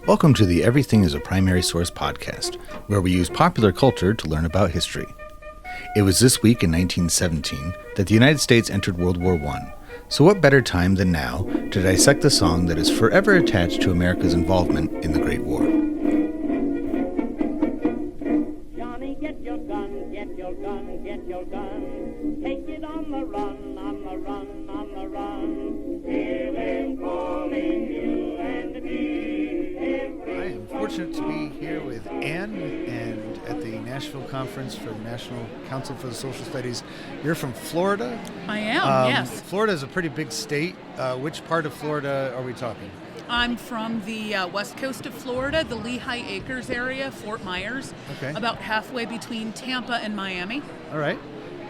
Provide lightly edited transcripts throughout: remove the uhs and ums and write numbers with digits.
Welcome to the Everything is a Primary Source podcast, where we use popular culture to learn about history. It was this week in 1917 that the United States entered World War I, so what better time than now to dissect the song that is forever attached to America's involvement in the Great War. Johnny, get your gun, get your gun, get your gun. Take it on the run, on the run, on the run. Hear them calling you and me. I am fortunate to be here with Anne and at the Nashville Conference for the National Council for the Social Studies. You're from Florida? I am, yes. Florida is a pretty big state. Which part of Florida are we talking? I'm from the west coast of Florida, the Lehigh Acres area, Fort Myers. Okay. About halfway between Tampa and Miami. All right.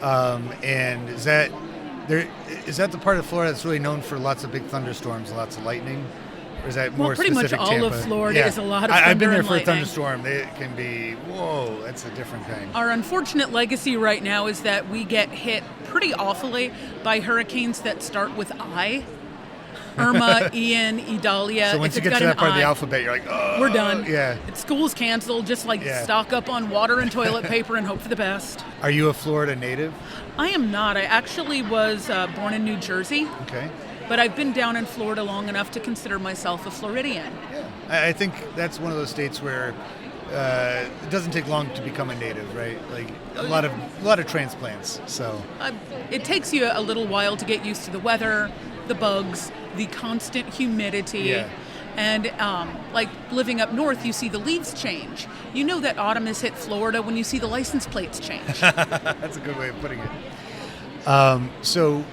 And is that the part of Florida that's really known for lots of big thunderstorms, lots of lightning? Or is that more pretty much specific all Tampa? of Florida is a lot of thunder I've been there and for a lightning. thunderstorm. It can be, whoa, that's a different kind. Our unfortunate legacy right now is that we get hit pretty awfully by hurricanes that start with I. Irma, Ian, Idalia. So once if you it's get to got that part an of the I, alphabet, you're like, oh. we're done. Yeah. School's canceled, just stock up on water and toilet paper and hope for the best. Are you a Florida native? I am not. I actually was born in New Jersey. Okay. But I've been down in Florida long enough to consider myself a Floridian. Yeah. I think that's one of those states where it doesn't take long to become a native, right? Like a lot of transplants. So it takes you a little while to get used to the weather, the bugs, the constant humidity. Yeah. And like living up north, you see the leaves change. You know that autumn has hit Florida when you see the license plates change. That's a good way of putting it. So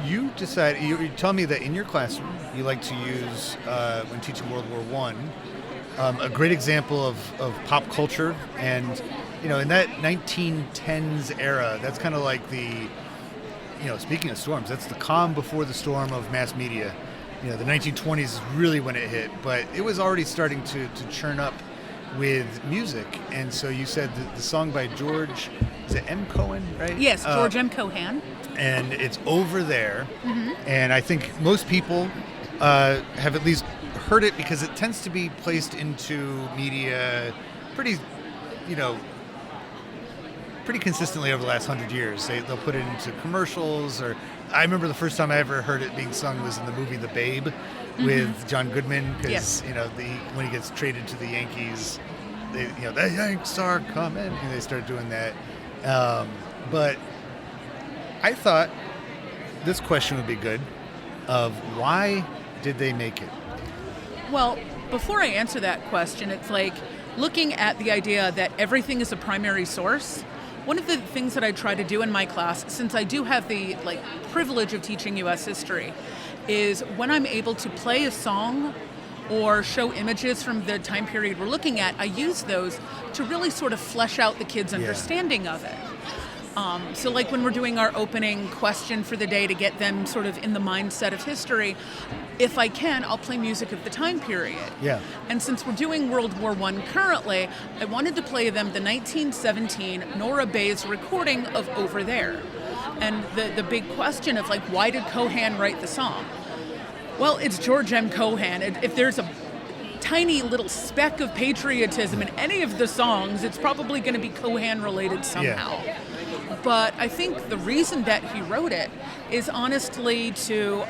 you decided, you tell me that in your classroom you like to use, when teaching World War I, a great example of pop culture. And, in that 1910s era, that's kind of like the, speaking of storms, that's the calm before the storm of mass media. The 1920s is really when it hit, but it was already starting to churn up with music. And so you said the song by George, is it M. Cohan, right? Yes, George M. Cohan. And it's Over There. Mm-hmm. And I think most people have at least heard it because it tends to be placed into media pretty consistently over the last 100 years. They'll put it into commercials, or I remember the first time I ever heard it being sung was in the movie The Babe with John Goodman, because Yes. when he gets traded to the Yankees, the Yanks are coming, and they start doing that. But I thought this question would be good, of why did they make it? Well, before I answer that question, it's like looking at the idea that everything is a primary source. One of the things that I try to do in my class, since I do have the privilege of teaching U.S. history, is when I'm able to play a song or show images from the time period we're looking at, I use those to really sort of flesh out the kids' understanding of it. So like when we're doing our opening question for the day to get them sort of in the mindset of history, if I can, I'll play music of the time period. Yeah. And since we're doing World War I currently, I wanted to play them the 1917 Nora Bayes recording of Over There. And the big question of why did Cohan write the song? Well, it's George M. Cohan. If there's a tiny little speck of patriotism in any of the songs, it's probably going to be Cohan related somehow. Yeah. But I think the reason that he wrote it is honestly to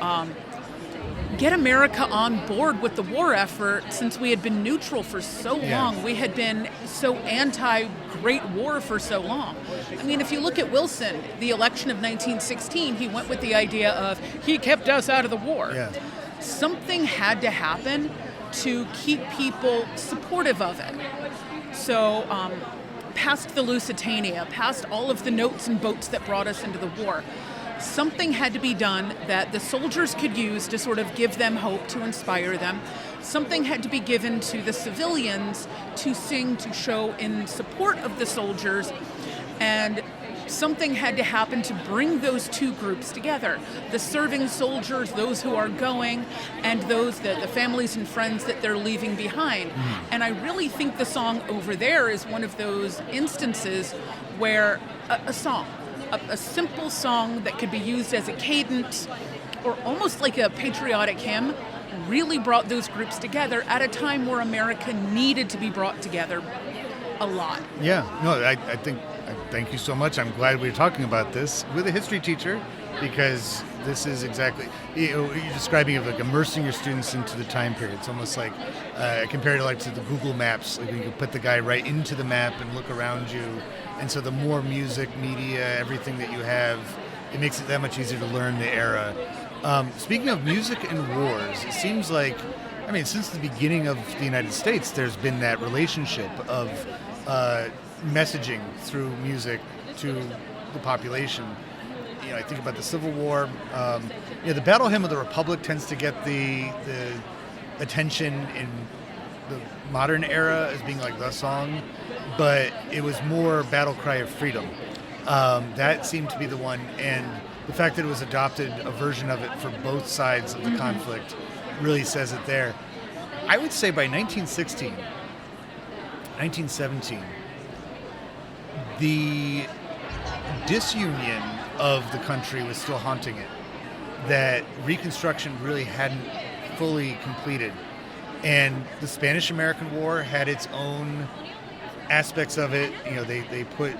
get America on board with the war effort, since we had been neutral for so long. We had been so anti-Great War for so long. I mean, if you look at Wilson, the election of 1916, he went with the idea of he kept us out of the war. Yeah. Something had to happen to keep people supportive of it. So past the Lusitania, past all of the notes and boats that brought us into the war, something had to be done that the soldiers could use to sort of give them hope, to inspire them. Something had to be given to the civilians to sing, to show in support of the soldiers, and something had to happen to bring those two groups together. The serving soldiers, those who are going, and those, the families and friends that they're leaving behind. And I really think the song Over There is one of those instances where a song, a simple song that could be used as a cadence or almost like a patriotic hymn, really brought those groups together at a time where America needed to be brought together a lot. Yeah, no, I think, thank you so much. I'm glad we're talking about this with a history teacher, because this is exactly, you're describing of like immersing your students into the time period. It's almost like, compared to like to the Google Maps, like you can put the guy right into the map and look around you. And so the more music, media, everything that you have, it makes it that much easier to learn the era. Speaking of music and wars, it seems like, I mean, since the beginning of the United States, there's been that relationship of messaging through music to the population. I think about the Civil War. The Battle Hymn of the Republic tends to get the attention in the modern era as being like the song, but it was more Battle Cry of Freedom. That seemed to be the one, and the fact that it was adopted, a version of it for both sides of the conflict, really says it there. I would say by 1916, 1917, the disunion of the country was still haunting it, that Reconstruction really hadn't fully completed. And the Spanish-American War had its own aspects of it. They put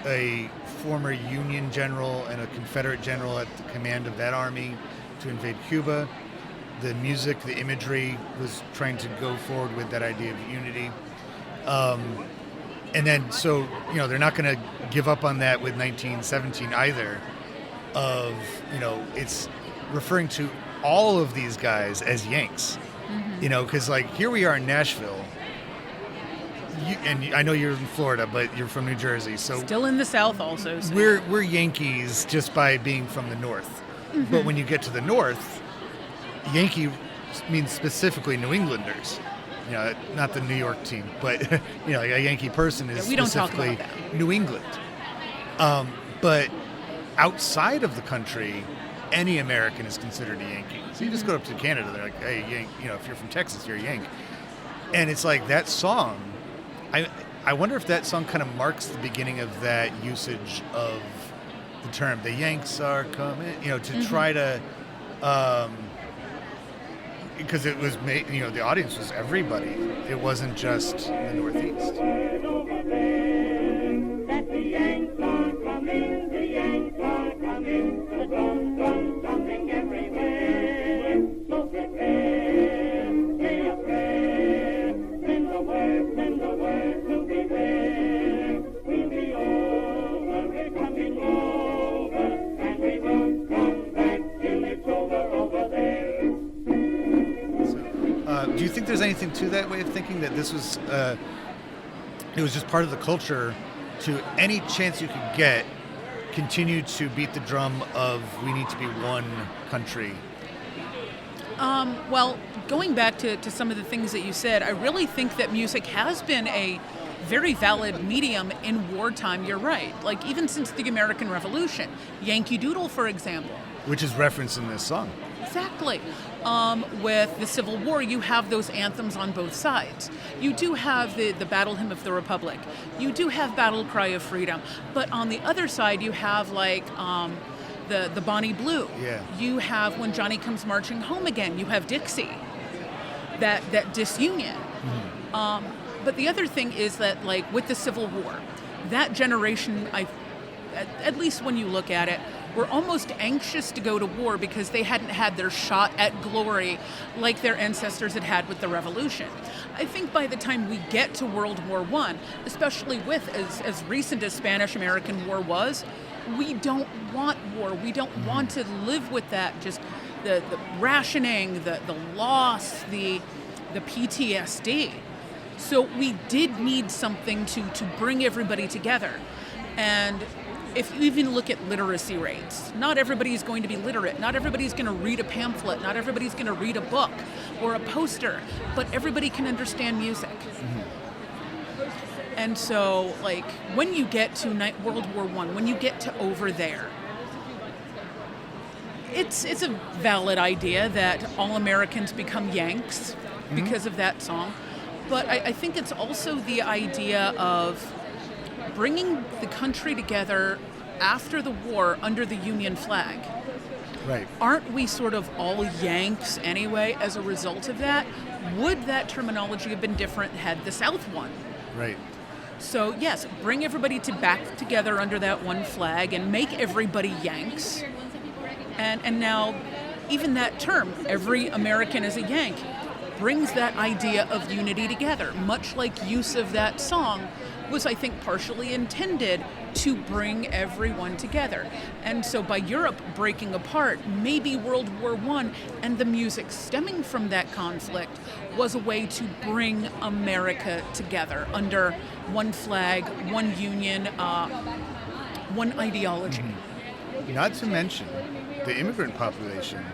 a former Union general and a Confederate general at the command of that army to invade Cuba. The music, the imagery was trying to go forward with that idea of unity. And then, so, they're not going to give up on that with 1917 either. It's referring to all of these guys as Yanks. Because here we are in Nashville. And I know you're in Florida, but you're from New Jersey, so Still in the South also. So. we're Yankees just by being from the North. But when you get to the North, Yankee means specifically New Englanders. Not the New York team, but a Yankee person is we don't talk specifically about that. New England. But outside of the country, any American is considered a Yankee. So you just go up to Canada, they're like, "Hey, Yank," if you're from Texas, you're a Yank. And it's like that song. I wonder if that song kind of marks the beginning of that usage of the term. The Yanks are coming, to try to. Because it was made, the audience was everybody. It wasn't just the Northeast. That the Yanks are coming, the Yanks are coming, the drums, drums, drumming everywhere. So prepare, say a prayer, send the word to beware. We'll be over, we're coming over, and we won't come back till it's over there. Do you think there's anything to that way of thinking, that this was, it was just part of the culture to any chance you could get, continue to beat the drum of we need to be one country? Well, going back to some of the things that you said, I really think that music has been a very valid medium in wartime. You're right. Like even since the American Revolution, Yankee Doodle, for example. Which is referenced in this song. Exactly. With the Civil War, you have those anthems on both sides. You do have the Battle Hymn of the Republic. You do have Battle Cry of Freedom. But on the other side, you have like the Bonnie Blue. Yeah. You have When Johnny Comes Marching Home Again. You have Dixie. That disunion. But the other thing is that, like with the Civil War, that generation, at least when you look at it, were almost anxious to go to war because they hadn't had their shot at glory like their ancestors had had with the Revolution. I think by the time we get to World War I, especially with as recent as Spanish-American War was, we don't want war. We don't want to live with that, just the rationing, the loss, the PTSD. So we did need something to bring everybody together. And if you even look at literacy rates, not everybody's going to be literate. Not everybody's going to read a pamphlet. Not everybody's going to read a book or a poster, but everybody can understand music. And so, like, when you get to World War I, when you get to Over There, it's a valid idea that all Americans become Yanks because of that song. But I think it's also the idea of bringing the country together after the war under the Union flag. Right. Aren't we sort of all Yanks anyway as a result of that? Would that terminology have been different had the South won? Right. So yes, bring everybody back together under that one flag and make everybody Yanks. And now, even that term, every American is a Yank, brings that idea of unity together, much like use of that song was, I think, partially intended to bring everyone together. And so by Europe breaking apart, maybe World War I and the music stemming from that conflict was a way to bring America together under one flag, one union, one ideology. Not to mention the immigrant population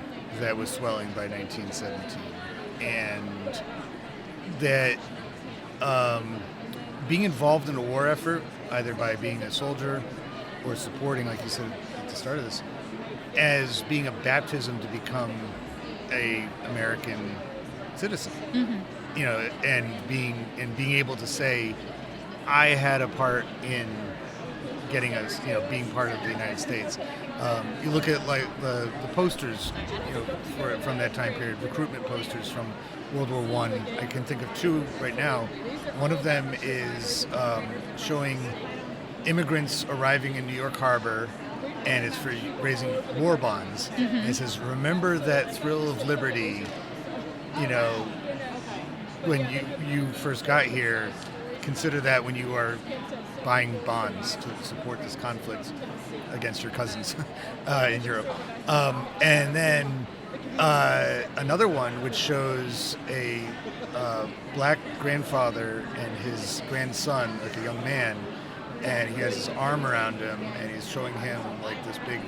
that was swelling by 1917, and that being involved in a war effort, either by being a soldier or supporting, like you said at the start of this, as being a baptism to become a American citizen. You know, and being able to say, I had a part in getting us, you know, being part of the United States. You look at like the posters, you know, from that time period, recruitment posters from World War I. I can think of two right now. One of them is showing immigrants arriving in New York Harbor, and it's for raising war bonds. And it says, "Remember that thrill of liberty, you know, when you first got here. Consider that when you are buying bonds to support this conflict against your cousins in Europe." And then another one which shows a black grandfather and his grandson, like a young man, and he has his arm around him, and he's showing him like this big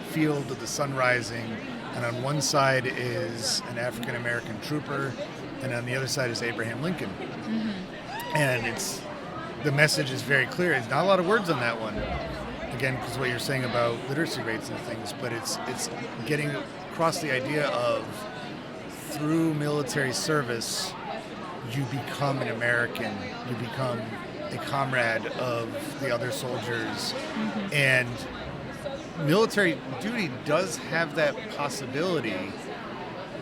field with the sun rising, and on one side is an African American trooper, and on the other side is Abraham Lincoln. And it's, the message is very clear. There's not a lot of words on that one. Again, because what you're saying about literacy rates and things, but it's getting across the idea of through military service, you become an American. You become a comrade of the other soldiers. And military duty does have that possibility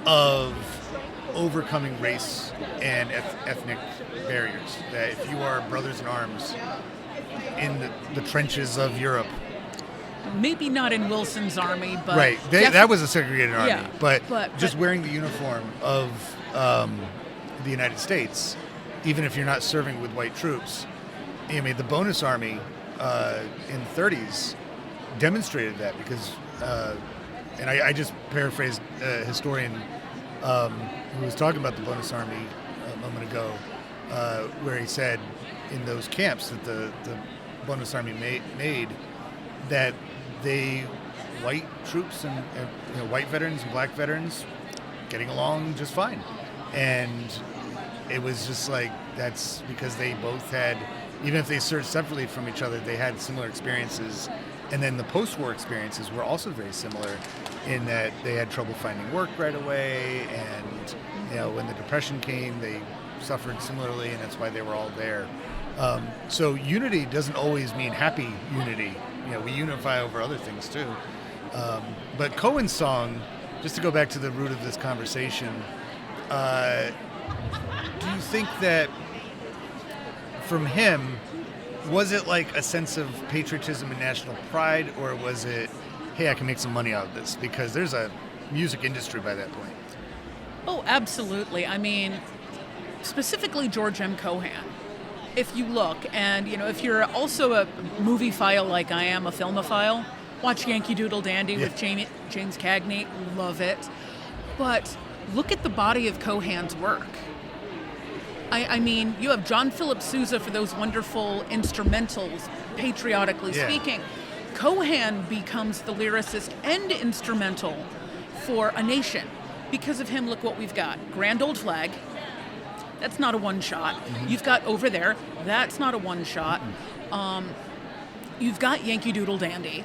of overcoming race and ethnic barriers. That if you are brothers in arms in the trenches of Europe, Maybe not in Wilson's army, but right, that was a segregated army. Yeah, but just wearing the uniform of the United States, even if you're not serving with white troops. I mean, the bonus army in the 30s demonstrated that because, and I just paraphrased a historian who was talking about the bonus army a moment ago, where he said in those camps that the bonus army made that white troops and you know, white veterans and black veterans getting along just fine. And it was just like, that's because they both had, even if they served separately from each other, they had similar experiences. And then the post-war experiences were also very similar in that they had trouble finding work right away, and you know, when the Depression came, they suffered similarly, and that's why they were all there. So unity doesn't always mean happy unity. You know, we unify over other things too. But Cohan's song, just to go back to the root of this conversation, do you think that from him, was it like a sense of patriotism and national pride, or was it, hey, I can make some money out of this? Because there's a music industry by that point. Oh, absolutely. I mean, specifically George M. Cohan. If you look, and you know, if you're also a movie file like I am, a filmophile, watch Yankee Doodle Dandy with James Cagney, love it. But look at the body of Cohan's work. I mean, you have John Philip Sousa for those wonderful instrumentals, patriotically speaking. Cohan becomes the lyricist and instrumental for a nation. Because of him, look what we've got. Grand Old Flag. That's not a one-shot. You've got Over There. That's not a one-shot. You've got Yankee Doodle Dandy.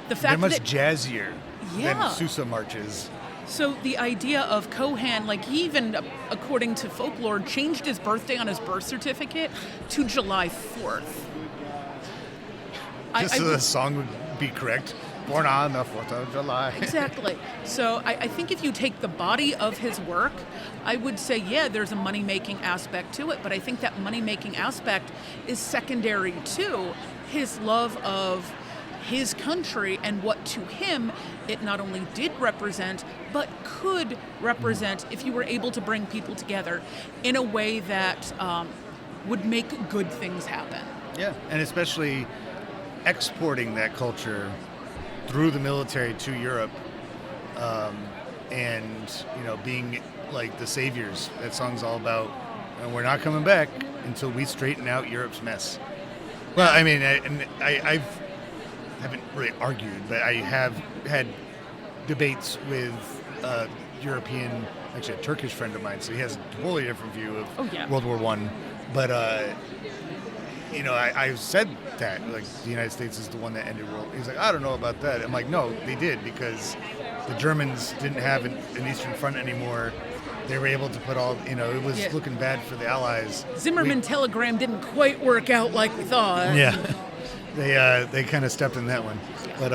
The fact They're much that, jazzier than Sousa marches. So the idea of Cohan, like he even, according to folklore, changed his birthday on his birth certificate to July 4th. Just so the song would be correct. Born on the 4th of July. Exactly. So I think if you take the body of his work, I would say, yeah, there's a money-making aspect to it, but I think that money-making aspect is secondary to his love of his country and what to him it not only did represent, but could represent if you were able to bring people together in a way that would make good things happen. Yeah, and especially exporting that culture through the military to Europe, and being like the saviors. That song's all about, and we're not coming back until we straighten out Europe's mess. Well, I mean, I haven't really argued, but I have had debates with European, actually a Turkish friend of mine, so he has a totally different view of World War I. But I've said that, like, the United States is the one that ended World War. He's like, I don't know about that. I'm like, no, they did, because the Germans didn't have an Eastern Front anymore. They were able to put all, it was looking bad for the Allies. Zimmerman telegram didn't quite work out like we thought. Yeah, they kind of stepped in that one. But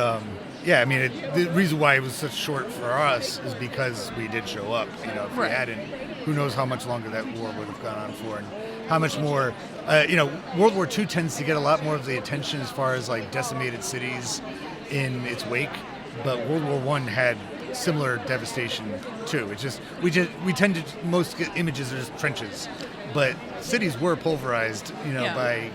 the reason why it was such short for us is because we did show up. If we hadn't, who knows how much longer that war would have gone on for, and how much more. World War II tends to get a lot more of the attention as far as like decimated cities in its wake, but World War I had similar devastation too. It's just we tend to most images are just trenches, but cities were pulverized, by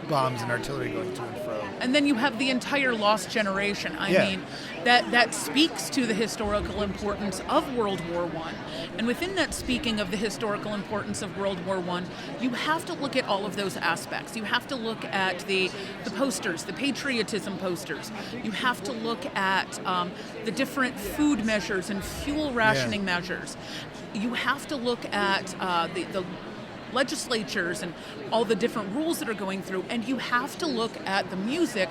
bombs and artillery going to and fro. And then you have the entire lost generation. I mean, that speaks to the historical importance of World War I. And within that speaking of the historical importance of World War I, you have to look at all of those aspects. You have to look at the posters, the patriotism posters. You have to look at the different food measures and fuel rationing measures. You have to look at the legislatures and all the different rules that are going through, and you have to look at the music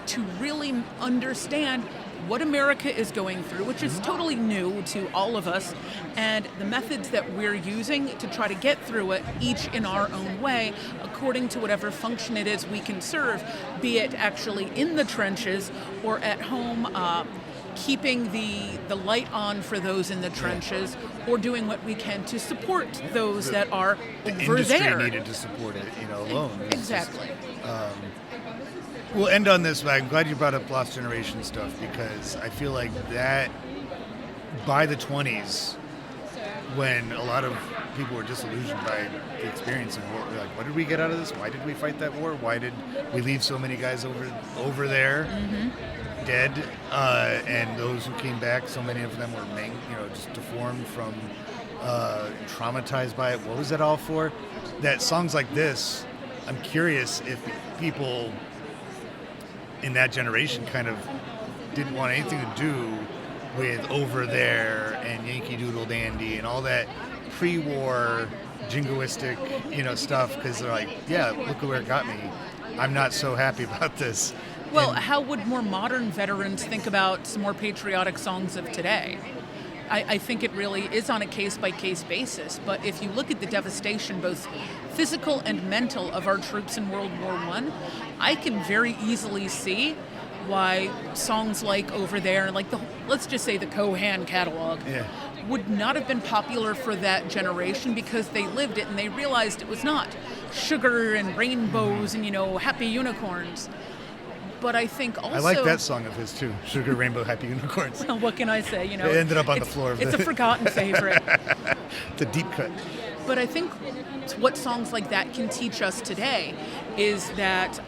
to really understand what America is going through, which is totally new to all of us, and the methods that we're using to try to get through it, each in our own way, according to whatever function it is we can serve, be it actually in the trenches or at home, keeping the light on for those in the trenches, or doing what we can to support those that are over there. The industry needed to support it, alone. Exactly. We'll end on this, but I'm glad you brought up Lost Generation stuff, because I feel like that by the 20s, when a lot of people were disillusioned by the experience of war, like, what did we get out of this? Why did we fight that war? Why did we leave so many guys over there? Dead, and those who came back, so many of them were just deformed from, traumatized by it. What was it all for? That songs like this, I'm curious if people in that generation kind of didn't want anything to do with Over There and Yankee Doodle Dandy and all that pre-war jingoistic, stuff, because they're like, yeah, look at where it got me. I'm not so happy about this. Well, how would more modern veterans think about some more patriotic songs of today? I think it really is on a case-by-case basis, but if you look at the devastation, both physical and mental, of our troops in World War I can very easily see why songs like Over There, like let's just say the Cohan catalog, would not have been popular for that generation, because they lived it and they realized it was not sugar and rainbows and, happy unicorns. But I think also... I like that song of his, too. Sugar, Rainbow, Happy Unicorns. Well, what can I say? It ended up on the floor of It's a forgotten favorite. It's a deep cut. But I think what songs like that can teach us today is that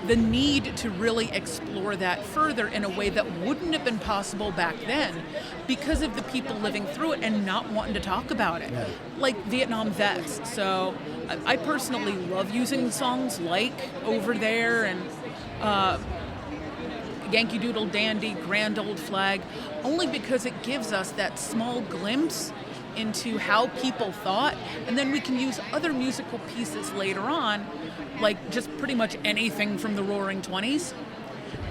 the need to really explore that further in a way that wouldn't have been possible back then, because of the people living through it and not wanting to talk about it, like Vietnam vets. So I personally love using songs like Over There and Yankee Doodle Dandy, Grand Old Flag, only because it gives us that small glimpse into how people thought, and then we can use other musical pieces later on, like just pretty much anything from the Roaring 20s,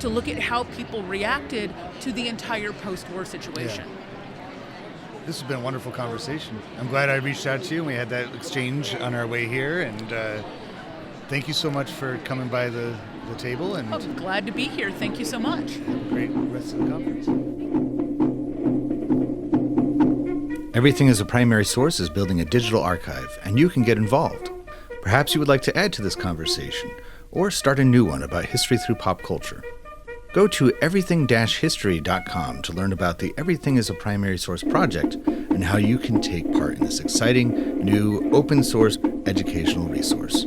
to look at how people reacted to the entire post-war situation. This has been a wonderful conversation. I'm glad I reached out to you and we had that exchange on our way here, and thank you so much for coming by the the table, and I'm glad to be here. Thank you so much. have a great rest of the conference. Everything is a Primary Source is building a digital archive, and you can get involved. Perhaps you would like to add to this conversation, or start a new one about history through pop culture. Go to everything-history.com to learn about the Everything is a Primary Source project and how you can take part in this exciting, new, open-source educational resource.